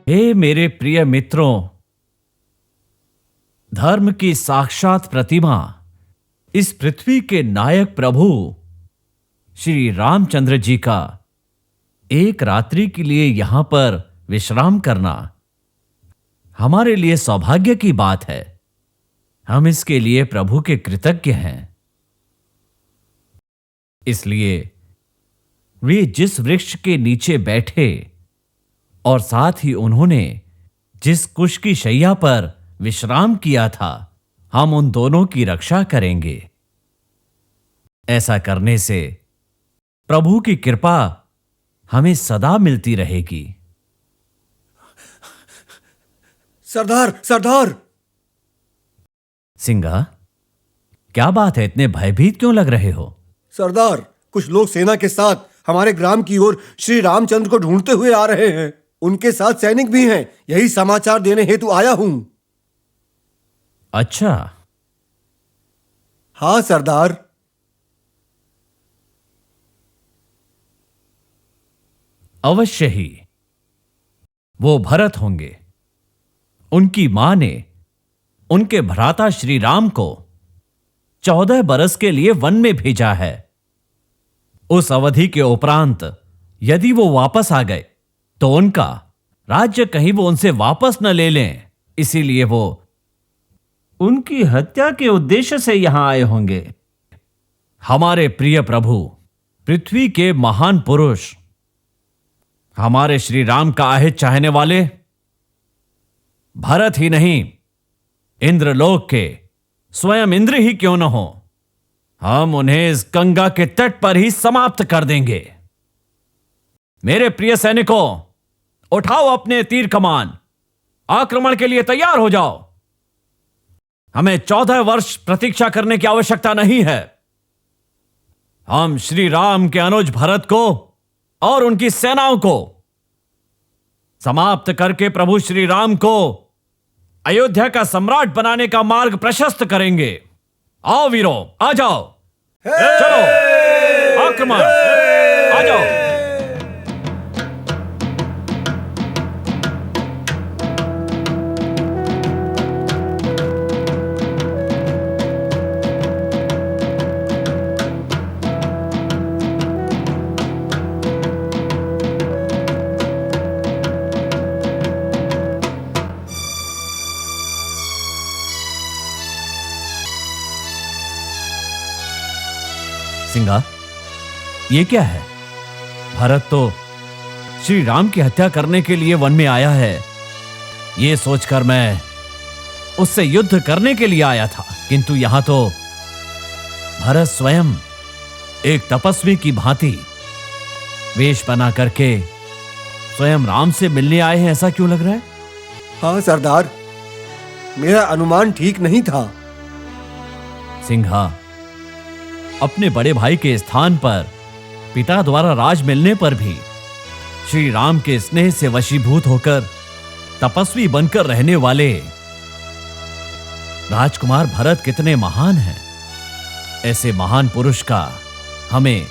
हे मेरे प्रिय मित्रों, धर्म की साक्षात प्रतिमा, इस पृथ्वी के नायक प्रभु श्री रामचंद्र जी का एक रात्रि के लिए यहां पर विश्राम करना हमारे लिए सौभाग्य की बात है। हम इसके लिए प्रभु के कृतज्ञ हैं। इसलिए वे जिस वृक्ष के नीचे बैठे और साथ ही उन्होंने जिस कुश की शैया पर विश्राम किया था, हम उन दोनों की रक्षा करेंगे। ऐसा करने से प्रभु की कृपा हमें सदा मिलती रहेगी। सरदार, सरदार! सिंघा, क्या बात है? इतने भयभीत क्यों लग रहे हो? सरदार, कुछ लोग सेना के साथ हमारे ग्राम की ओर श्री रामचंद्र को ढूंढते हुए आ रहे हैं। उनके साथ सैनिक भी हैं। यही समाचार देने हेतु आया हूं। अच्छा। हाँ सरदार। अवश्य ही वो भरत होंगे। उनकी मां ने उनके भ्राता श्री राम को 14 बरस के लिए वन में भेजा है। उस अवधि के उपरांत यदि वो वापस आ गए तो उनका राज्य कहीं वो उनसे वापस न ले लें, इसीलिए वो उनकी हत्या के उद्देश्य से यहां आए होंगे। हमारे प्रिय प्रभु, पृथ्वी के महान पुरुष, हमारे श्री राम का अहित चाहने वाले भरत ही नहीं, इंद्रलोक के स्वयं इंद्र ही क्यों न हो, हम उन्हें इस गंगा के तट पर ही समाप्त कर देंगे। मेरे प्रिय सैनिकों, उठाओ अपने तीर कमान, आक्रमण के लिए तैयार हो जाओ। हमें 14 वर्ष प्रतीक्षा करने की आवश्यकता नहीं है। हम श्री राम के अनुज भरत को और उनकी सेनाओं को समाप्त करके प्रभु श्री राम को अयोध्या का सम्राट बनाने का मार्ग प्रशस्त करेंगे। आओ वीरों, आ जाओ। चलो, आक्रमण, आ जाओ। सिंघा, ये क्या है? भरत तो श्री राम की हत्या करने के लिए वन में आया है। ये सोचकर मैं उससे युद्ध करने के लिए आया था, किंतु यहां तो भरत स्वयं एक तपस्वी की भांति वेश बना करके स्वयं राम से मिलने आए हैं। ऐसा क्यों लग रहा है? हाँ सरदार, मेरा अनुमान ठीक नहीं था। सिंघा, अपने बड़े भाई के स्थान पर पिता द्वारा राज मिलने पर भी श्री राम के स्नेह से वशीभूत होकर तपस्वी बनकर रहने वाले राजकुमार भरत कितने महान हैं। ऐसे महान पुरुष का हमें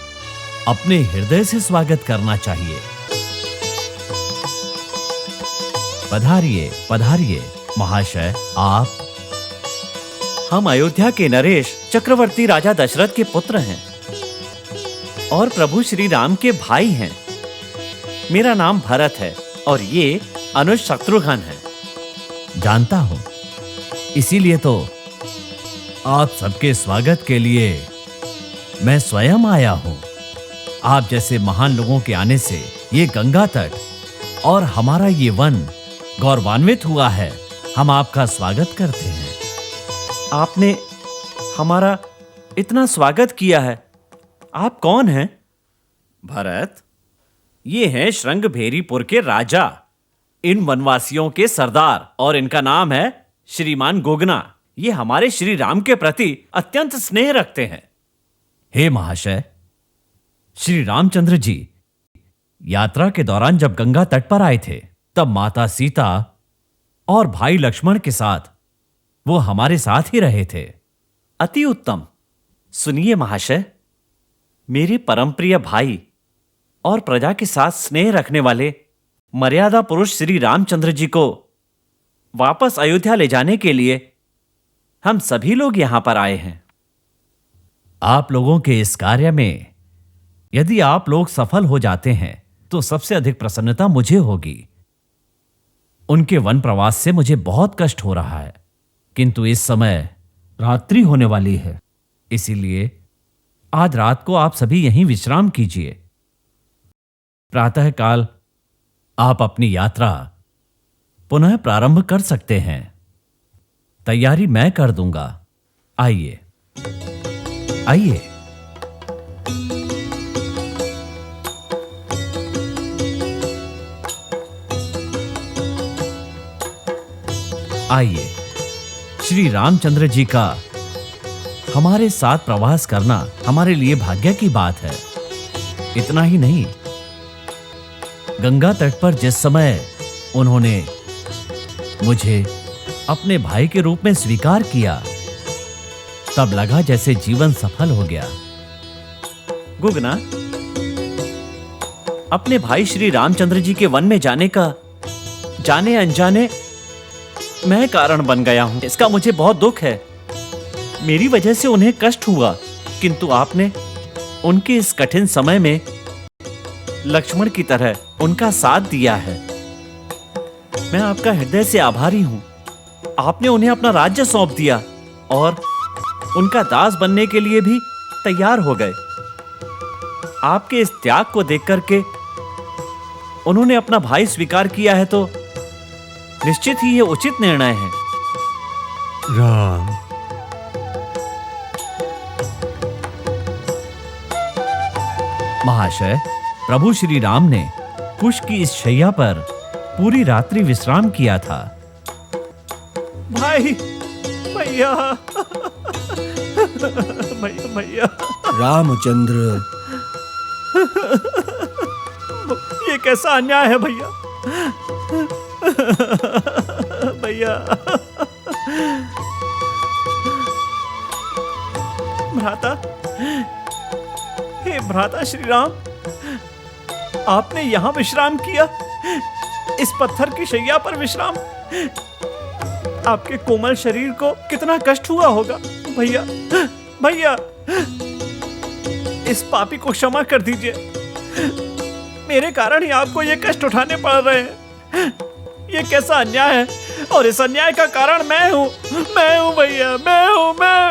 अपने हृदय से स्वागत करना चाहिए। पधारिए, पधारिए महाशय। आप? हम अयोध्या के नरेश चक्रवर्ती राजा दशरथ के पुत्र हैं और प्रभु श्री राम के भाई हैं। मेरा नाम भरत है और ये अनुज शत्रुघ्न है। जानता हूं, इसीलिए तो आप सबके स्वागत के लिए मैं स्वयं आया हूं। आप जैसे महान लोगों के आने से ये गंगा तट और हमारा ये वन गौरवान्वित हुआ है। हम आपका स्वागत करते हैं। आपने हमारा इतना स्वागत किया है। आप कौन हैं? भरत, ये हैं श्रृंगभेरीपुर के राजा, इन वनवासियों के सरदार, और इनका नाम है श्रीमान गोगना। ये हमारे श्री राम के प्रति अत्यंत स्नेह रखते हैं। हे महाशय, श्री रामचंद्र जी यात्रा के दौरान जब गंगा तट पर आए थे, तब माता सीता और भाई लक्ष्मण के साथ वो हमारे साथ ही रहे थे। अति उत्तम। सुनिए महाशय, मेरे परमप्रिय भाई और प्रजा के साथ स्नेह रखने वाले मर्यादा पुरुष श्री रामचंद्र जी को वापस अयोध्या ले जाने के लिए हम सभी लोग यहां पर आए हैं। आप लोगों के इस कार्य में यदि आप लोग सफल हो जाते हैं तो सबसे अधिक प्रसन्नता मुझे होगी। उनके वन प्रवास से मुझे बहुत कष्ट हो रहा है, किंतु इस समय रात्रि होने वाली है, इसीलिए आज रात को आप सभी यहीं विश्राम कीजिए। प्रातःकाल आप अपनी यात्रा पुनः प्रारंभ कर सकते हैं। तैयारी मैं कर दूंगा। आइए आइए। आइए। श्री रामचंद्र जी का हमारे साथ प्रवास करना हमारे लिए भाग्य की बात है। इतना ही नहीं, गंगा तट पर जिस समय उन्होंने मुझे अपने भाई के रूप में स्वीकार किया, तब लगा जैसे जीवन सफल हो गया। गुगना, अपने भाई श्री रामचंद्र जी के वन में जाने का जाने अनजाने मैं कारण बन गया हूं। इसका मुझे बहुत दुख है। मेरी वजह से उन्हें कष्ट हुआ, किंतु आपने उनके इस कठिन समय में लक्ष्मण की तरह उनका साथ दिया है। मैं आपका हृदय से आभारी हूं। आपने उन्हें अपना राज्य सौंप दिया और उनका दास बनने के लिए भी तैयार हो गए। आपके इस त्याग को देख करके उन्होंने अपना भाई स्वीकार किया है, तो निश्चित ही यह उचित निर्णय है। राम, महाशय, प्रभु श्री राम ने कुश की इस शैया पर पूरी रात्रि विश्राम किया था। भाई, भैया, भैया, भैया। रामचंद्र, ये कैसा अन्याय है भैया। भैया, भ्राता, हे भ्राता श्री राम, आपने यहां विश्राम किया, इस पत्थर की शैया पर विश्राम। आपके कोमल शरीर को कितना कष्ट हुआ होगा। भैया, भैया, इस पापी को क्षमा कर दीजिए। मेरे कारण ही आपको ये कष्ट उठाने पड़ रहे हैं। ये कैसा अन्याय है, और इस अन्याय का कारण मैं हूं भैया, मैं।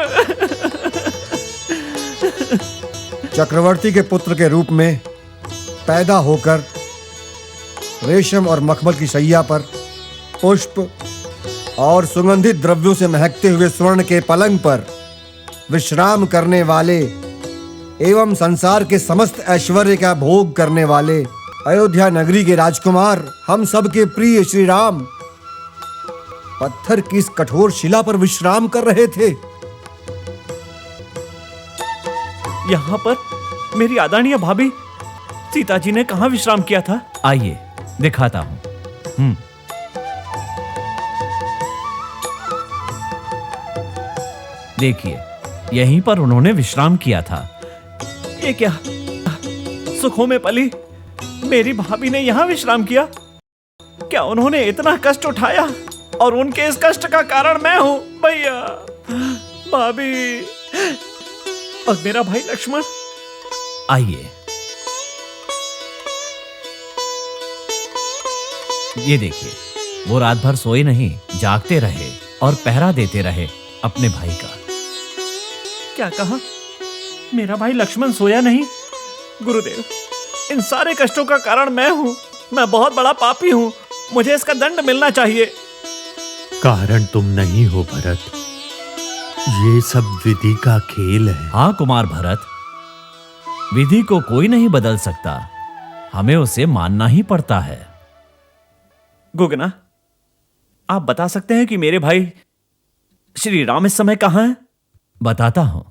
चक्रवर्ती के पुत्र के रूप में पैदा होकर रेशम और मखमल की शैया पर पुष्प और सुगंधित द्रव्यों से महकते हुए स्वर्ण के पलंग पर विश्राम करने वाले एवं संसार के समस्त ऐश्वर्य का भोग करने वाले अयोध्या नगरी के राजकुमार, हम सब के प्रिय श्री राम पत्थर की इस कठोर शिला पर विश्राम कर रहे थे। यहाँ पर मेरी आदरणीय भाभी सीता जी ने कहाँ विश्राम किया था? आइए दिखाता हूं। देखिए, यहीं पर उन्होंने विश्राम किया था। ये क्या सुखों में पली मेरी भाभी ने यहां विश्राम किया? क्या उन्होंने इतना कष्ट उठाया और उनके इस कष्ट का कारण मैं हूं? भैया, भाभी और मेरा भाई लक्ष्मण। आइए, ये देखिए, वो रात भर सोए नहीं, जागते रहे और पहरा देते रहे अपने भाई का। क्या कहा? मेरा भाई लक्ष्मण सोया नहीं? गुरुदेव, इन सारे कष्टों का कारण मैं हूं। मैं बहुत बड़ा पापी हूं। मुझे इसका दंड मिलना चाहिए। कारण तुम नहीं हो भरत, ये सब विधि का खेल है। हाँ कुमार भरत, विधि को कोई नहीं बदल सकता, हमें उसे मानना ही पड़ता है। गुगना, आप बता सकते हैं कि मेरे भाई श्री राम इस समय कहां हैं? बताता हूं।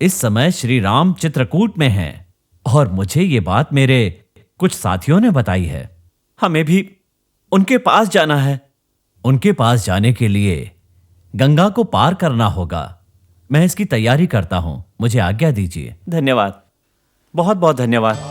इस समय श्री राम चित्रकूट में हैं और मुझे ये बात मेरे कुछ साथियों ने बताई है। हमें भी उनके पास जाना है। उनके पास जाने के लिए गंगा को पार करना होगा। मैं इसकी तैयारी करता हूं, मुझे आज्ञा दीजिए। धन्यवाद, बहुत बहुत धन्यवाद।